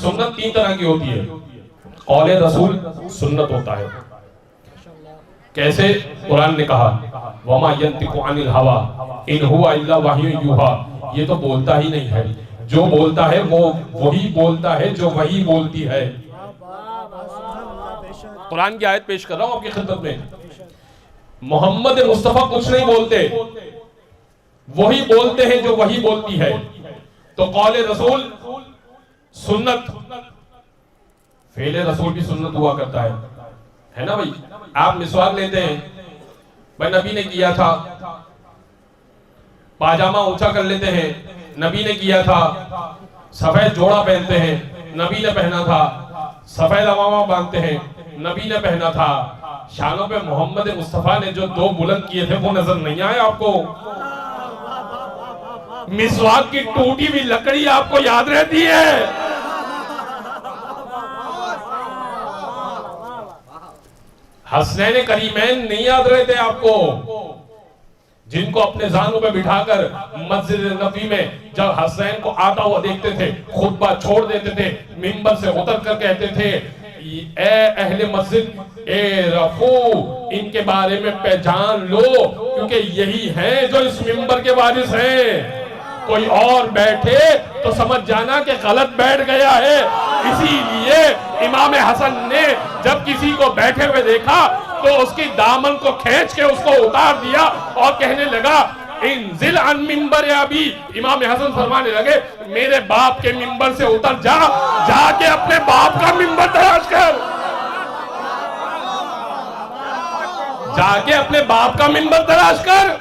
सुन्नत तीन तरह की होती है। कौले रसूल सुन्नत होता है। कैसे? कुरान ने कहा वमा यंतिकु अनिल हवा इन हुवा इल्ला वह्युन यूहा, ये तो बोलता ही नहीं है, जो बोलता है वो वही बोलता है जो वही बोलती है। कुरान की आयत पेश कर रहा हूं आपकी खिदमत में। मोहम्मद मुस्तफा कुछ नहीं बोलते, वही बोलते हैं जो वही बोलती है। तो कौले रसूल सुन्नत, फेले रसूल भी सुन्नत हुआ करता है ना भाई। आप मिसवाक लेते हैं, भाई नबी ने किया था। पाजामा ऊंचा कर लेते हैं, नबी ने किया था। सफेद जोड़ा पहनते हैं, नबी ने पहना था। सफेद अमामा बांधते हैं, नबी ने पहना था। शानों पे मोहम्मद मुस्तफा ने जो दो बुलंद किए थे वो नजर नहीं आए आपको? मिसवाक की टूटी हुई लकड़ी आपको याद रहती है? हसनैन करीमैन नहीं याद रहते आपको, जिनको अपने जानों पे बिठाकर मस्जिद नबी में जब हसनैन को आता हुआ देखते थे, खुतबा छोड़ देते थे, मिंबर से उतर कर कहते थे ए अहले मस्जिद ए रफू, इनके बारे में पहचान लो क्योंकि यही हैं जो इस मिंबर के वारिस हैं। कोई और बैठे तो समझ जाना कि गलत बैठ गया है। इसीलिए इमाम हसन ने जब किसी को बैठे हुए देखा तो उसकी दामन को खींच के उसको उतार दिया और कहने लगा इंजिल अन मिंबर अभी। इमाम हसन फरमाने लगे मेरे बाप के मिंबर से उतर जा, जाके अपने बाप का मिंबर तलाश कर, जाके अपने बाप का मिंबर तलाश कर।